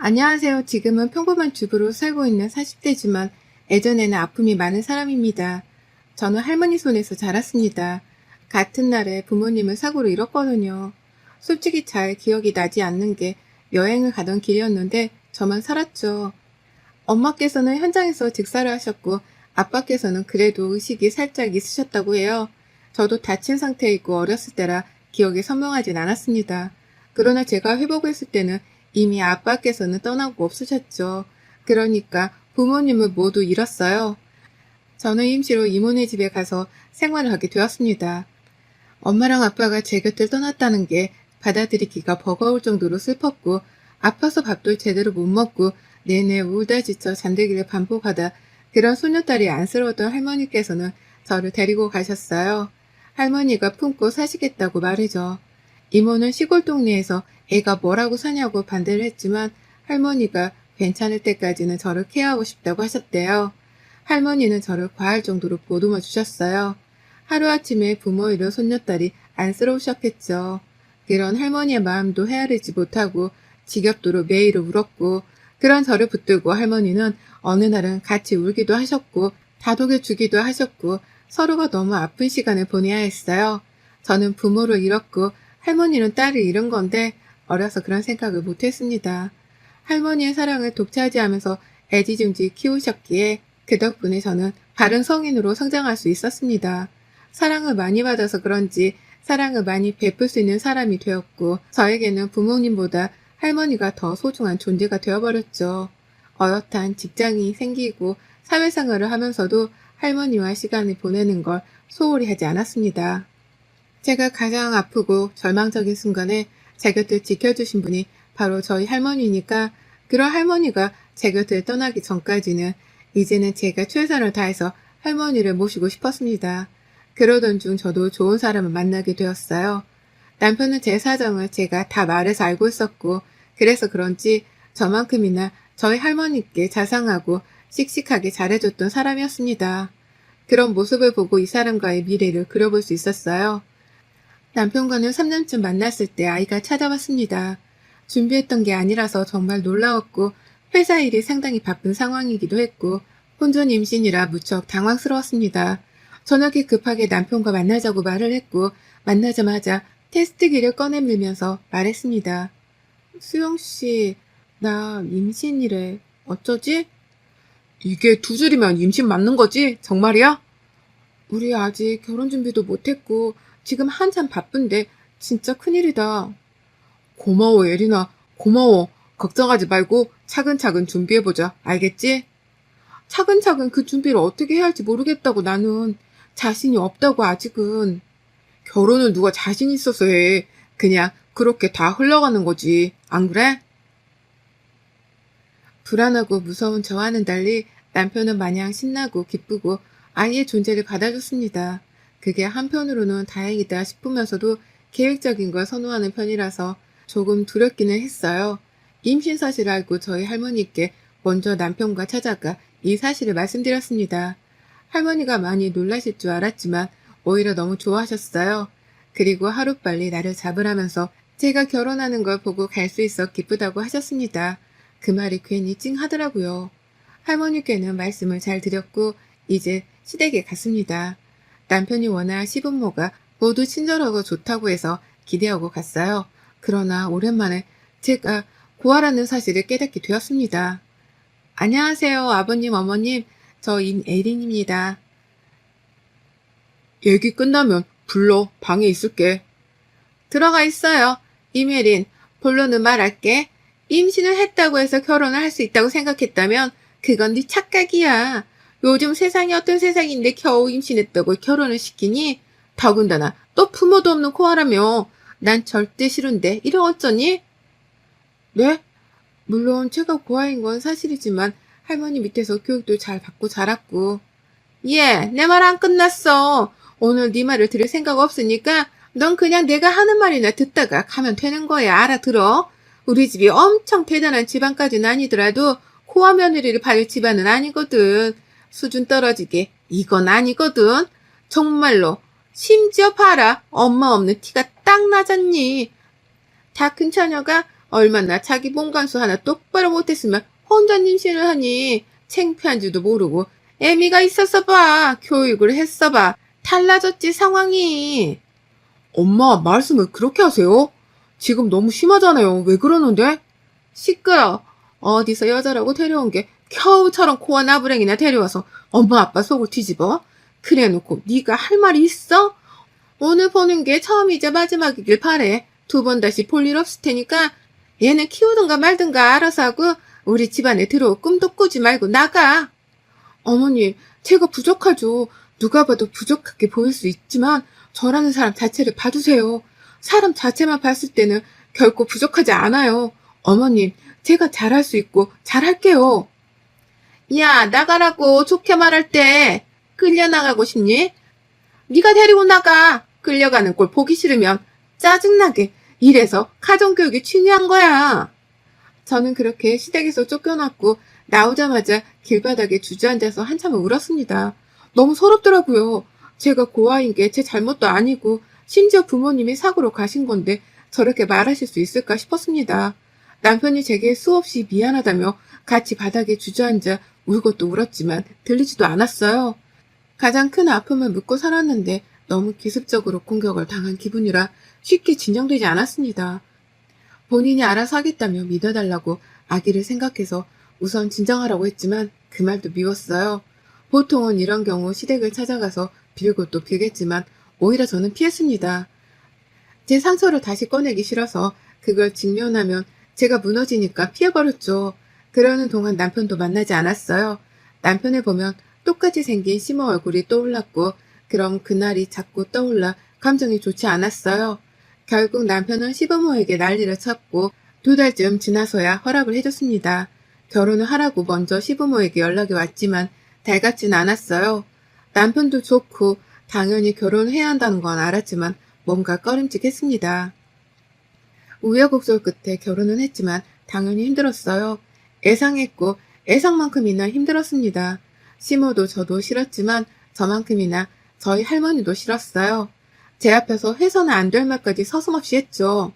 안녕하세요. 지금은 평범한 주부로 살고 있는 40대지만 예전에는 아픔이 많은 사람입니다. 저는 할머니 손에서 자랐습니다. 같은 날에 부모님을 사고로 잃었거든요. 솔직히 잘 기억이 나지 않는 게 여행을 가던 길이었는데 저만 살았죠. 엄마께서는 현장에서 직사를 하셨고 아빠께서는 그래도 의식이 살짝 있으셨다고 해요. 저도 다친 상태이고 어렸을 때라 기억이 선명하진 않았습니다. 그러나 제가 회복했을 때는 이미 아빠께서는 떠나고 없으셨죠. 그러니까 부모님을 모두 잃었어요. 저는 임시로 이모네 집에 가서 생활을 하게 되었습니다. 엄마랑 아빠가 제 곁을 떠났다는 게 받아들이기가 버거울 정도로 슬펐고 아파서 밥도 제대로 못 먹고 내내 울다 지쳐 잠들기를 반복하다 그런 소녀딸이 안쓰러웠던 할머니께서는 저를 데리고 가셨어요. 할머니가 품고 사시겠다고 말이죠. 이모는 시골 동네에서 애가 뭐라고 사냐고 반대를 했지만 할머니가 괜찮을 때까지는 저를 케어하고 싶다고 하셨대요. 할머니는 저를 과할 정도로 보듬어 주셨어요. 하루아침에 부모 잃은 손녀딸이 안쓰러우셨겠죠. 그런 할머니의 마음도 헤아리지 못하고 지겹도록 매일 울었고 그런 저를 붙들고 할머니는 어느 날은 같이 울기도 하셨고 다독여 주기도 하셨고 서로가 너무 아픈 시간을 보내야 했어요. 저는 부모를 잃었고 할머니는 딸을 잃은 건데 어려서 그런 생각을 못했습니다. 할머니의 사랑을 독차지하면서 애지중지 키우셨기에 그 덕분에 저는 바른 성인으로 성장할 수 있었습니다. 사랑을 많이 받아서 그런지 사랑을 많이 베풀 수 있는 사람이 되었고 저에게는 부모님보다 할머니가 더 소중한 존재가 되어버렸죠. 어엿한 직장이 생기고 사회생활을 하면서도 할머니와 시간을 보내는 걸 소홀히 하지 않았습니다. 제가 가장 아프고 절망적인 순간에 제 곁을 지켜주신 분이 바로 저희 할머니니까 그런 할머니가 제 곁을 떠나기 전까지는 이제는 제가 최선을 다해서 할머니를 모시고 싶었습니다. 그러던 중 저도 좋은 사람을 만나게 되었어요. 남편은 제 사정을 제가 다 말해서 알고 있었고 그래서 그런지 저만큼이나 저희 할머니께 자상하고 씩씩하게 잘해줬던 사람이었습니다. 그런 모습을 보고 이 사람과의 미래를 그려볼 수 있었어요. 남편과는 3년쯤 만났을 때 아이가 찾아왔습니다. 준비했던 게 아니라서 정말 놀라웠고 회사 일이 상당히 바쁜 상황이기도 했고 혼전 임신이라 무척 당황스러웠습니다. 저녁에 급하게 남편과 만나자고 말을 했고 만나자마자 테스트기를 꺼내밀면서 말했습니다. 수영씨, 나 임신이래. 어쩌지? 이게 두 줄이면 임신 맞는 거지? 정말이야? 우리 아직 결혼 준비도 못했고 지금 한참 바쁜데 진짜 큰일이다. 고마워, 예린아. 고마워. 걱정하지 말고 차근차근 준비해보자. 알겠지? 차근차근 그 준비를 어떻게 해야 할지 모르겠다고 나는. 자신이 없다고 아직은. 결혼을 누가 자신 있어서 해. 그냥 그렇게 다 흘러가는 거지. 안 그래? 불안하고 무서운 저와는 달리 남편은 마냥 신나고 기쁘고 아이의 존재를 받아줬습니다. 그게 한편으로는 다행이다 싶으면서도 계획적인 걸 선호하는 편이라서 조금 두렵기는 했어요. 임신 사실을 알고 저희 할머니께 먼저 남편과 찾아가 이 사실을 말씀드렸습니다. 할머니가 많이 놀라실 줄 알았지만 오히려 너무 좋아하셨어요. 그리고 하루빨리 나를 잡으라면서 제가 결혼하는 걸 보고 갈 수 있어 기쁘다고 하셨습니다. 그 말이 괜히 찡하더라고요. 할머니께는 말씀을 잘 드렸고 이제 시댁에 갔습니다. 남편이 워낙 시부모가 모두 친절하고 좋다고 해서 기대하고 갔어요. 그러나 오랜만에 제가 고아라는 사실을 깨닫게 되었습니다. 안녕하세요, 아버님, 어머님. 저 임애린입니다. 얘기 끝나면 불러. 방에 있을게. 들어가 있어요. 임혜린, 본론은 말할게. 임신을 했다고 해서 결혼을 할 수 있다고 생각했다면 그건 네 착각이야. 요즘 세상이 어떤 세상인데 겨우 임신했다고 결혼을 시키니? 더군다나 또 부모도 없는 코아라며. 난 절대 싫은데 이래 어쩌니? 네? 물론 제가 고아인 건 사실이지만 할머니 밑에서 교육도 잘 받고 자랐고. 예, 내 말 안 끝났어. 오늘 네 말을 들을 생각 없으니까 넌 그냥 내가 하는 말이나 듣다가 가면 되는 거야. 알아들어? 우리 집이 엄청 대단한 집안까지는 아니더라도 코아 며느리를 받을 집안은 아니거든. 수준 떨어지게 이건 아니거든. 정말로. 심지어 봐라. 엄마 없는 티가 딱 나잖니. 다 큰 처녀가 얼마나 자기 몸간수 하나 똑바로 못했으면 혼자 임신을 하니. 창피한지도 모르고. 애미가 있었어 봐. 교육을 했어 봐. 달라졌지 상황이. 엄마, 말씀을 그렇게 하세요? 지금 너무 심하잖아요. 왜 그러는데? 시끄러. 어디서 여자라고 데려온 게 겨우처럼 코와 나부랭이나 데려와서 엄마 아빠 속을 뒤집어? 그래놓고 네가 할 말이 있어? 오늘 보는 게 처음이자 마지막이길 바래. 두 번 다시 볼 일 없을 테니까 얘는 키우든가 말든가 알아서 하고 우리 집안에 들어올 꿈도 꾸지 말고 나가. 어머님, 제가 부족하죠. 누가 봐도 부족하게 보일 수 있지만 저라는 사람 자체를 봐주세요. 사람 자체만 봤을 때는 결코 부족하지 않아요. 어머님, 제가 잘할 수 있고 잘할게요. 야, 나가라고 좋게 말할 때 끌려나가고 싶니? 네가 데리고 나가. 끌려가는 꼴 보기 싫으면 짜증나게. 이래서 가정교육이 중요한 거야. 저는 그렇게 시댁에서 쫓겨났고 나오자마자 길바닥에 주저앉아서 한참을 울었습니다. 너무 서럽더라고요. 제가 고아인 게 제 잘못도 아니고 심지어 부모님이 사고로 가신 건데 저렇게 말하실 수 있을까 싶었습니다. 남편이 제게 수없이 미안하다며 같이 바닥에 주저앉아 울고 또 울었지만 들리지도 않았어요. 가장 큰 아픔을 묻고 살았는데 너무 기습적으로 공격을 당한 기분이라 쉽게 진정되지 않았습니다. 본인이 알아서 하겠다며 믿어달라고 아기를 생각해서 우선 진정하라고 했지만 그 말도 미웠어요. 보통은 이런 경우 시댁을 찾아가서 빌고 또 빌겠지만 오히려 저는 피했습니다. 제 상처를 다시 꺼내기 싫어서 그걸 직면하면 제가 무너지니까 피해버렸죠. 그러는 동안 남편도 만나지 않았어요. 남편을 보면 똑같이 생긴 시모 얼굴이 떠올랐고 그럼 그날이 자꾸 떠올라 감정이 좋지 않았어요. 결국 남편은 시부모에게 난리를 쳤고 2달쯤 지나서야 허락을 해줬습니다. 결혼을 하라고 먼저 시부모에게 연락이 왔지만 달갑진 않았어요. 남편도 좋고 당연히 결혼해야 한다는 건 알았지만 뭔가 꺼림칙했습니다. 우여곡절 끝에 결혼은 했지만 당연히 힘들었어요. 애상했고 애상만큼이나 힘들었습니다. 시모도 저도 싫었지만 저만큼이나 저희 할머니도 싫었어요. 제 앞에서 해서는 안 될 말까지 서슴없이 했죠.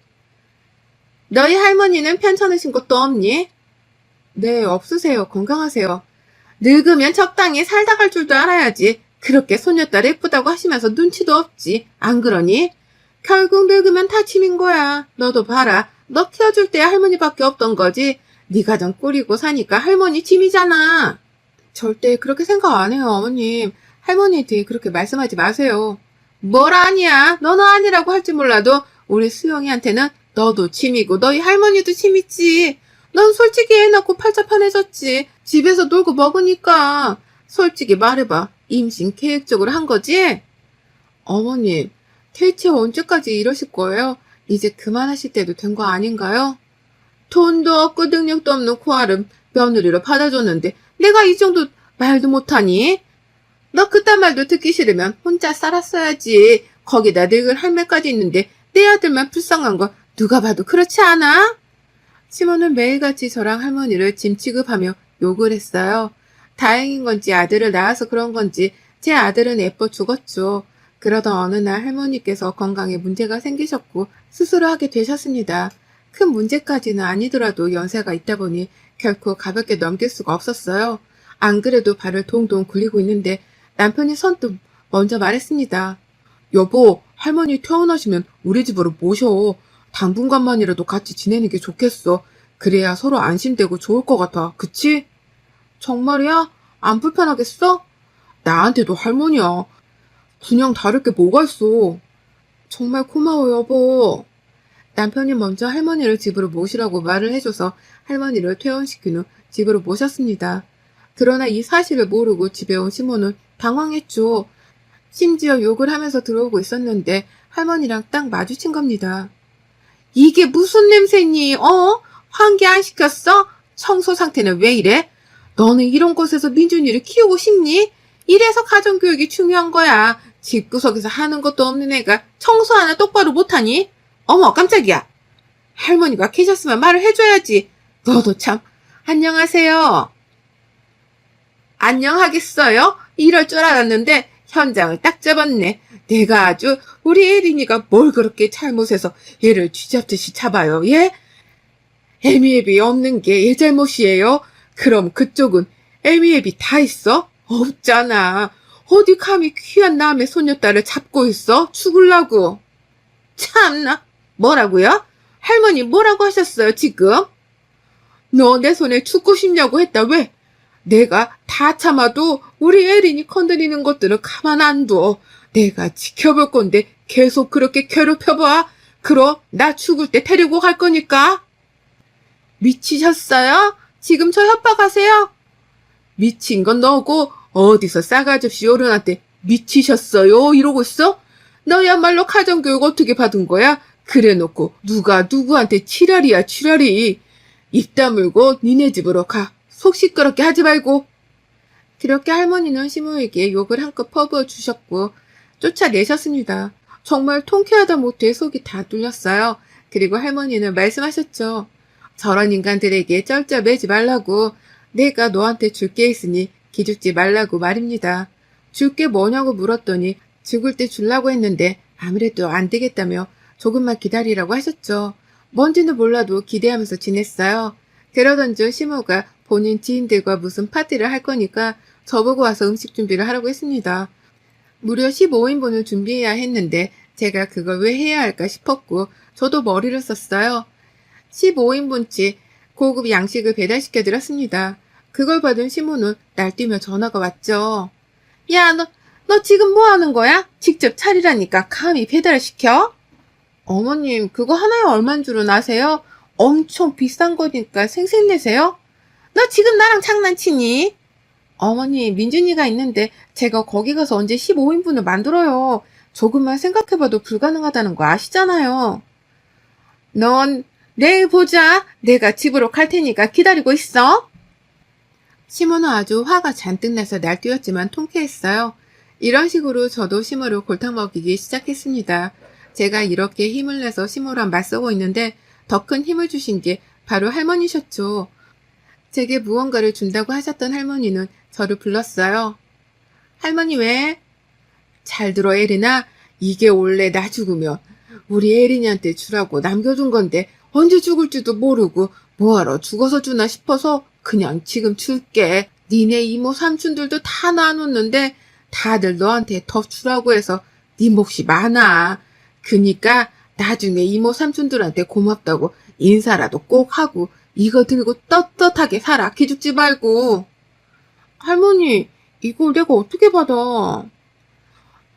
너희 할머니는 편찮으신 것도 없니? 네, 없으세요. 건강하세요. 늙으면 적당히 살다 갈 줄도 알아야지. 그렇게 손녀딸 예쁘다고 하시면서 눈치도 없지. 안 그러니? 결국 늙으면 다 짐인 거야. 너도 봐라. 너 키워줄 때 할머니밖에 없던 거지. 네 가정 꾸리고 사니까 할머니 짐이잖아. 절대 그렇게 생각 안 해요, 어머님. 할머니한테 그렇게 말씀하지 마세요. 뭘 아니야. 너는 아니라고 할지 몰라도 우리 수영이한테는 너도 짐이고 너희 할머니도 짐이지. 넌 솔직히 애 낳고 팔자판해졌지. 집에서 놀고 먹으니까. 솔직히 말해봐. 임신 계획적으로 한 거지? 어머님, 대체 언제까지 이러실 거예요? 이제 그만하실 때도 된 거 아닌가요? 돈도 없고 능력도 없는 고아름 며느리로 받아줬는데 내가 이 정도 말도 못하니? 너 그딴 말도 듣기 싫으면 혼자 살았어야지. 거기다 늙은 할매까지 있는데 내 아들만 불쌍한 거 누가 봐도 그렇지 않아? 시몬은 매일같이 저랑 할머니를 짐 취급하며 욕을 했어요. 다행인 건지 아들을 낳아서 그런 건지 제 아들은 예뻐 죽었죠. 그러던 어느 날 할머니께서 건강에 문제가 생기셨고 수술을 하게 되셨습니다. 큰 문제까지는 아니더라도 연세가 있다 보니 결코 가볍게 넘길 수가 없었어요. 안 그래도 발을 동동 굴리고 있는데 남편이 선뜻 먼저 말했습니다. 여보, 할머니 퇴원하시면 우리 집으로 모셔. 당분간만이라도 같이 지내는 게 좋겠어. 그래야 서로 안심되고 좋을 것 같아. 그치? 정말이야? 안 불편하겠어? 나한테도 할머니야. 그냥 다를 게 뭐가 있어. 정말 고마워, 여보. 남편이 먼저 할머니를 집으로 모시라고 말을 해줘서 할머니를 퇴원시킨 후 집으로 모셨습니다. 그러나 이 사실을 모르고 집에 온 시몬은 당황했죠. 심지어 욕을 하면서 들어오고 있었는데 할머니랑 딱 마주친 겁니다. 이게 무슨 냄새니? 환기 안 시켰어? 청소 상태는 왜 이래? 너는 이런 곳에서 민준이를 키우고 싶니? 이래서 가정교육이 중요한 거야. 집구석에서 하는 것도 없는 애가 청소 하나 똑바로 못하니? 어머, 깜짝이야. 할머니가 계셨으면 말을 해줘야지. 너도 참. 안녕하세요. 안녕하겠어요? 이럴 줄 알았는데 현장을 딱 잡았네. 내가 아주 우리 혜린이가 뭘 그렇게 잘못해서 얘를 쥐잡듯이 잡아요. 예? 애미애비 없는 게 얘 잘못이에요? 그럼 그쪽은 애미애비 다 있어? 없잖아. 어디 감히 귀한 남의 손녀딸을 잡고 있어? 죽을라고. 참나. 뭐라고요? 할머니 뭐라고 하셨어요, 지금? 너 내 손에 죽고 싶냐고 했다, 왜? 내가 다 참아도 우리 에린이 건드리는 것들은 가만 안 둬. 내가 지켜볼 건데 계속 그렇게 괴롭혀봐. 그럼 나 죽을 때 데리고 갈 거니까. 미치셨어요? 지금 저 협박하세요? 미친 건 너고 어디서 싸가지 없이 어른한테 미치셨어요? 이러고 있어? 너야말로 가정교육 어떻게 받은 거야? 그래놓고 누가 누구한테 지랄이야 지랄이. 입 다물고 니네 집으로 가. 속 시끄럽게 하지 말고. 그렇게 할머니는 시모에게 욕을 한껏 퍼부어 주셨고 쫓아내셨습니다. 정말 통쾌하다 못해 속이 다 뚫렸어요. 그리고 할머니는 말씀하셨죠. 저런 인간들에게 쩔쩔매지 말라고. 내가 너한테 줄 게 있으니 기죽지 말라고 말입니다. 줄 게 뭐냐고 물었더니 죽을 때 주려고 했는데 아무래도 안 되겠다며 조금만 기다리라고 하셨죠. 뭔지는 몰라도 기대하면서 지냈어요. 그러던 중 시모가 본인 지인들과 무슨 파티를 할 거니까 저보고 와서 음식 준비를 하라고 했습니다. 무려 15인분을 준비해야 했는데 제가 그걸 왜 해야 할까 싶었고 저도 머리를 썼어요. 15인분치 고급 양식을 배달시켜 드렸습니다. 그걸 받은 시모는 날뛰며 전화가 왔죠. 야, 너 지금 뭐 하는 거야? 직접 차리라니까 감히 배달을 시켜? 어머님, 그거 하나에 얼만 줄은 아세요? 엄청 비싼 거니까 생색내세요? 너 지금 나랑 장난치니? 어머니, 민준이가 있는데 제가 거기 가서 언제 15인분을 만들어요. 조금만 생각해봐도 불가능하다는 거 아시잖아요. 넌 내일 보자. 내가 집으로 갈 테니까 기다리고 있어. 시모는 아주 화가 잔뜩 나서 날뛰었지만 통쾌했어요. 이런 식으로 저도 시모를 골탕 먹이기 시작했습니다. 제가 이렇게 힘을 내서 시모랑 맞서고 있는데 더 큰 힘을 주신 게 바로 할머니셨죠. 제게 무언가를 준다고 하셨던 할머니는 저를 불렀어요. 할머니 왜? 잘 들어 에리나. 이게 원래 나 죽으면 우리 에린이한테 주라고 남겨둔 건데 언제 죽을지도 모르고 뭐하러 죽어서 주나 싶어서 그냥 지금 줄게. 니네 이모 삼촌들도 다 나눴는데 다들 너한테 더 주라고 해서 네 몫이 많아. 그니까 나중에 이모 삼촌들한테 고맙다고 인사라도 꼭 하고 이거 들고 떳떳하게 살아. 기죽지 말고. 할머니, 이걸 내가 어떻게 받아?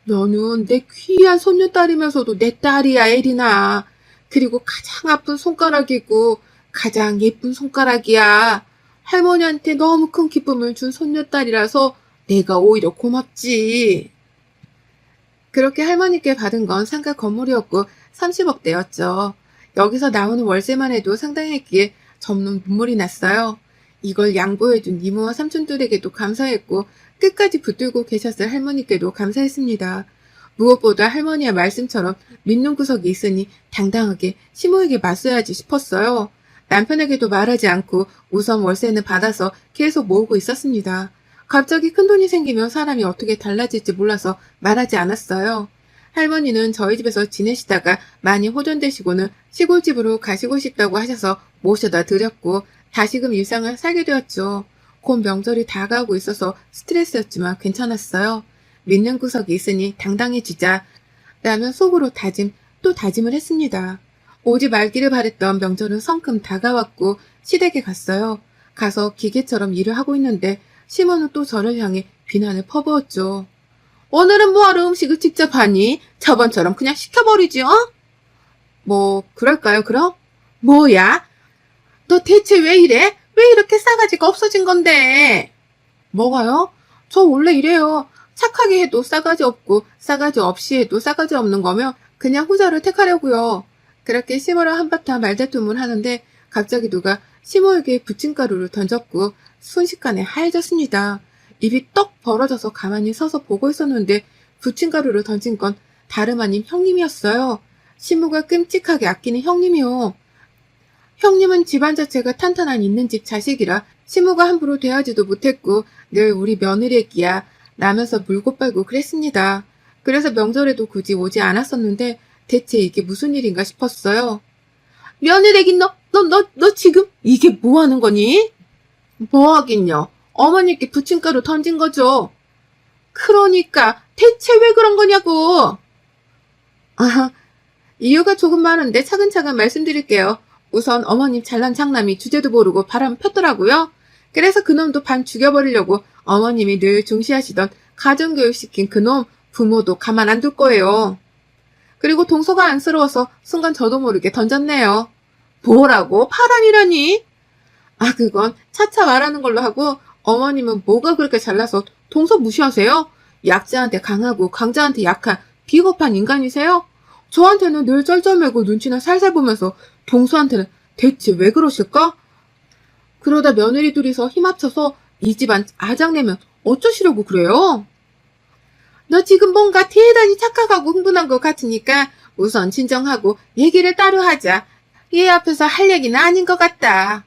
너는 내 귀한 손녀딸이면서도 내 딸이야, 에리나. 그리고 가장 아픈 손가락이고 가장 예쁜 손가락이야. 할머니한테 너무 큰 기쁨을 준 손녀딸이라서 내가 오히려 고맙지. 그렇게 할머니께 받은 건 상가 건물이었고 30억대였죠. 여기서 나오는 월세만 해도 상당히 했기에 접는 눈물이 났어요. 이걸 양보해준 이모와 삼촌들에게도 감사했고 끝까지 붙들고 계셨을 할머니께도 감사했습니다. 무엇보다 할머니의 말씀처럼 믿는 구석이 있으니 당당하게 시모에게 맞서야지 싶었어요. 남편에게도 말하지 않고 우선 월세는 받아서 계속 모으고 있었습니다. 갑자기 큰돈이 생기면 사람이 어떻게 달라질지 몰라서 말하지 않았어요. 할머니는 저희 집에서 지내시다가 많이 호전되시고는 시골집으로 가시고 싶다고 하셔서 모셔다 드렸고 다시금 일상을 살게 되었죠. 곧 명절이 다가오고 있어서 스트레스였지만 괜찮았어요. 믿는 구석이 있으니 당당해지자 라면 속으로 또 다짐을 했습니다. 오지 말기를 바랬던 명절은 성큼 다가왔고 시댁에 갔어요. 가서 기계처럼 일을 하고 있는데 시모는 또 저를 향해 비난을 퍼부었죠. 오늘은 뭐하러 음식을 직접 하니? 저번처럼 그냥 시켜버리지, 어? 뭐 그럴까요 그럼? 뭐야? 너 대체 왜 이래? 왜 이렇게 싸가지가 없어진 건데? 뭐가요? 저 원래 이래요. 착하게 해도 싸가지 없고 싸가지 없이 해도 싸가지 없는 거면 그냥 후자를 택하려고요. 그렇게 시모랑 한바탕 말다툼을 하는데 갑자기 누가 시모에게 부침가루를 던졌고 순식간에 하얘졌습니다. 입이 떡 벌어져서 가만히 서서 보고 있었는데 부침가루를 던진 건 다름 아닌 형님이었어요. 시모가 끔찍하게 아끼는 형님이요. 형님은 집안 자체가 탄탄한 있는 집 자식이라 시모가 함부로 대하지도 못했고 늘 우리 며느리애기야 라면서 물고 빨고 그랬습니다. 그래서 명절에도 굳이 오지 않았었는데 대체 이게 무슨 일인가 싶었어요. 며느리애기 너 너 지금 이게 뭐 하는 거니? 뭐 하긴요. 어머니께 부침가루 던진 거죠. 그러니까 대체 왜 그런 거냐고. 아, 이유가 조금 많은데 차근차근 말씀드릴게요. 우선 어머님 잘난 장남이 주제도 모르고 바람 폈더라고요. 그래서 그놈도 반 죽여버리려고 어머님이 늘 중시하시던 가정교육시킨 그놈 부모도 가만 안 둘 거예요. 그리고 동서가 안쓰러워서 순간 저도 모르게 던졌네요. 뭐라고? 파란이라니? 아, 그건 차차 말하는 걸로 하고 어머님은 뭐가 그렇게 잘나서 동서 무시하세요? 약자한테 강하고 강자한테 약한 비겁한 인간이세요? 저한테는 늘 쩔쩔매고 눈치나 살살 보면서 동서한테는 대체 왜 그러실까? 그러다 며느리 둘이서 힘 합쳐서 이 집안 아장내면 어쩌시려고 그래요? 너 지금 뭔가 대단히 착각하고 흥분한 것 같으니까 우선 진정하고 얘기를 따로 하자. 얘 앞에서 할 얘기는 아닌 것 같다.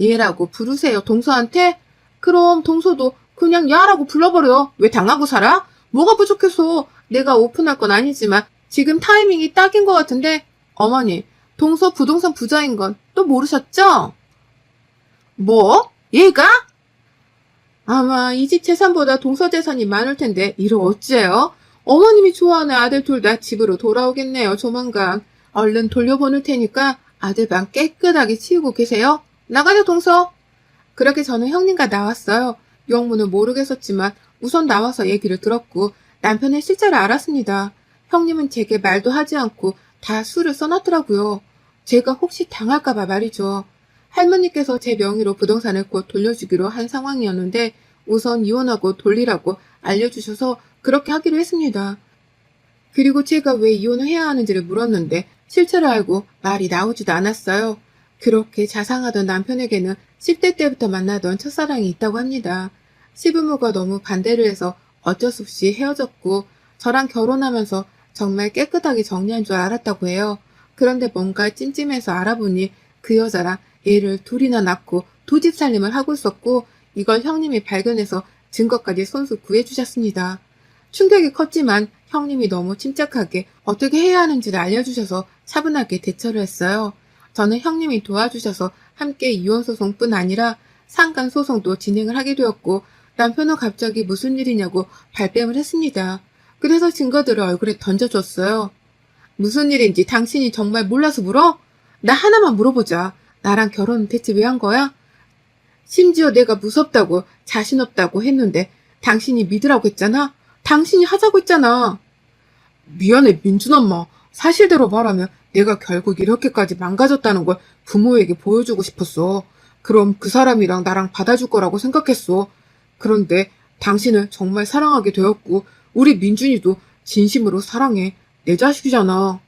얘라고 부르세요, 동서한테? 그럼 동서도 그냥 야라고 불러버려. 왜 당하고 살아? 뭐가 부족해서. 내가 오픈할 건 아니지만 지금 타이밍이 딱인 것 같은데. 어머니, 동서 부동산 부자인 건 또 모르셨죠? 뭐? 얘가? 아마 이 집 재산보다 동서 재산이 많을 텐데 이를 어찌해요? 어머님이 좋아하는 아들 둘 다 집으로 돌아오겠네요, 조만간. 얼른 돌려보낼 테니까 아들 방 깨끗하게 치우고 계세요. 나가자, 동서. 그렇게 저는 형님과 나왔어요. 영문은 모르겠었지만 우선 나와서 얘기를 들었고 남편의 실체를 알았습니다. 형님은 제게 말도 하지 않고 다 수를 써놨더라고요. 제가 혹시 당할까봐 말이죠. 할머니께서 제 명의로 부동산을 곧 돌려주기로 한 상황이었는데 우선 이혼하고 돌리라고 알려주셔서 그렇게 하기로 했습니다. 그리고 제가 왜 이혼을 해야 하는지를 물었는데 실체를 알고 말이 나오지도 않았어요. 그렇게 자상하던 남편에게는 10대 때부터 만나던 첫사랑이 있다고 합니다. 시부모가 너무 반대를 해서 어쩔 수 없이 헤어졌고 저랑 결혼하면서 정말 깨끗하게 정리한 줄 알았다고 해요. 그런데 뭔가 찜찜해서 알아보니 그 여자랑 애를 둘이나 낳고 두 집 살림을 하고 있었고 이걸 형님이 발견해서 증거까지 손수 구해주셨습니다. 충격이 컸지만 형님이 너무 침착하게 어떻게 해야 하는지를 알려주셔서 차분하게 대처를 했어요. 저는 형님이 도와주셔서 함께 이혼소송뿐 아니라 상간소송도 진행을 하게 되었고 남편은 갑자기 무슨 일이냐고 발뺌을 했습니다. 그래서 증거들을 얼굴에 던져줬어요. 무슨 일인지 당신이 정말 몰라서 물어? 나 하나만 물어보자. 나랑 결혼은 대체 왜 한 거야? 심지어 내가 무섭다고 자신 없다고 했는데 당신이 믿으라고 했잖아? 당신이 하자고 했잖아. 미안해, 민준 엄마. 사실대로 말하면 내가 결국 이렇게까지 망가졌다는 걸 부모에게 보여주고 싶었어. 그럼 그 사람이랑 나랑 받아줄 거라고 생각했어. 그런데 당신을 정말 사랑하게 되었고 우리 민준이도 진심으로 사랑해. 내 자식이잖아.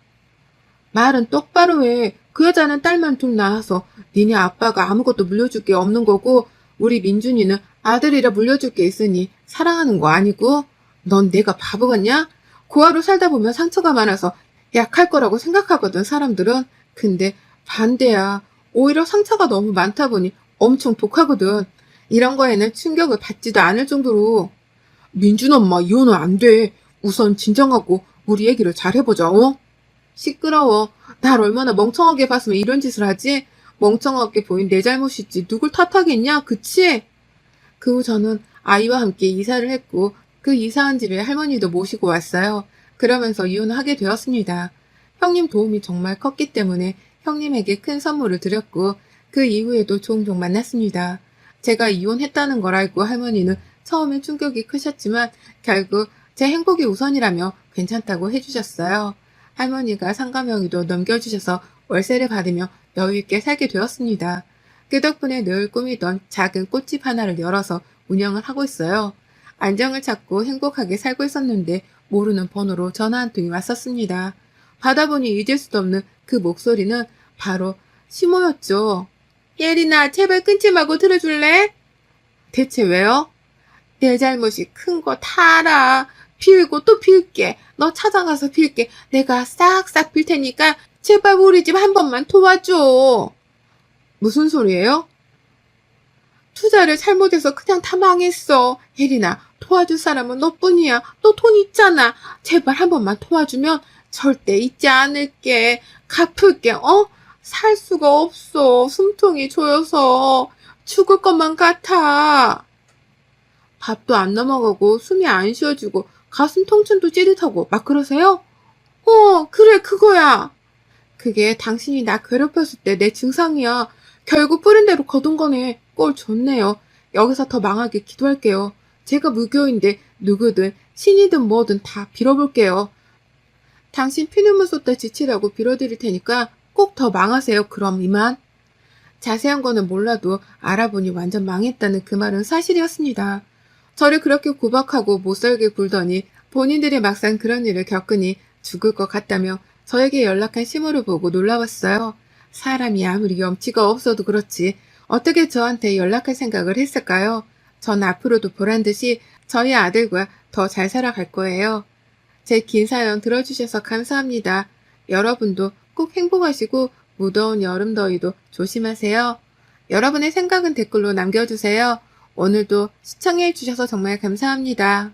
말은 똑바로 해. 그 여자는 딸만 둘 낳아서 니네 아빠가 아무것도 물려줄 게 없는 거고 우리 민준이는 아들이라 물려줄 게 있으니 사랑하는 거 아니고 넌 내가 바보 같냐? 고아로 살다 보면 상처가 많아서 약할 거라고 생각하거든, 사람들은. 근데 반대야. 오히려 상처가 너무 많다 보니 엄청 독하거든. 이런 거에는 충격을 받지도 않을 정도로. 민준 엄마, 이혼은 안 돼. 우선 진정하고 우리 얘기를 잘 해보자, 어? 시끄러워. 날 얼마나 멍청하게 봤으면 이런 짓을 하지? 멍청하게 보인 내 잘못이지 누굴 탓하겠냐? 그치? 그 후 저는 아이와 함께 이사를 했고 그 이사한 집에 할머니도 모시고 왔어요. 그러면서 이혼을 하게 되었습니다. 형님 도움이 정말 컸기 때문에 형님에게 큰 선물을 드렸고 그 이후에도 종종 만났습니다. 제가 이혼했다는 걸 알고 할머니는 처음엔 충격이 크셨지만 결국 제 행복이 우선이라며 괜찮다고 해주셨어요. 할머니가 상가명의도 넘겨주셔서 월세를 받으며 여유있게 살게 되었습니다. 그 덕분에 늘 꾸미던 작은 꽃집 하나를 열어서 운영을 하고 있어요. 안정을 찾고 행복하게 살고 있었는데 모르는 번호로 전화 한 통이 왔었습니다. 받아보니 잊을 수도 없는 그 목소리는 바로 시모였죠. 예린아, 제발 끊지 말고 들어줄래? 대체 왜요? 내 잘못이 큰 거 다 알아. 빌고 또 빌게. 너 찾아가서 빌게. 내가 싹싹 빌 테니까 제발 우리 집 한 번만 도와줘. 무슨 소리예요? 투자를 잘못해서 그냥 다 망했어. 혜린아, 도와줄 사람은 너뿐이야. 너 돈 있잖아. 제발 한 번만 도와주면 절대 잊지 않을게. 갚을게, 어? 살 수가 없어. 숨통이 조여서 죽을 것만 같아. 밥도 안 넘어가고 숨이 안 쉬어지고 가슴 통증도 찌릿하고 막 그러세요? 그래, 그거야. 그게 당신이 나 괴롭혔을 때 내 증상이야. 결국 뿌린 대로 거둔 거네. 꼴 좋네요. 여기서 더 망하게 기도할게요. 제가 무교인데 누구든 신이든 뭐든 다 빌어볼게요. 당신 피눈물 쏟다 지치라고 빌어드릴 테니까 꼭 더 망하세요. 그럼 이만. 자세한 거는 몰라도 알아보니 완전 망했다는 그 말은 사실이었습니다. 저를 그렇게 구박하고 못살게 굴더니 본인들이 막상 그런 일을 겪으니 죽을 것 같다며 저에게 연락한 신호를 보고 놀라웠어요. 사람이 아무리 염치가 없어도 그렇지 어떻게 저한테 연락할 생각을 했을까요? 전 앞으로도 보란듯이 저희 아들과 더 잘 살아갈 거예요. 제 긴 사연 들어주셔서 감사합니다. 여러분도 꼭 행복하시고 무더운 여름 더위도 조심하세요. 여러분의 생각은 댓글로 남겨주세요. 오늘도 시청해주셔서 정말 감사합니다.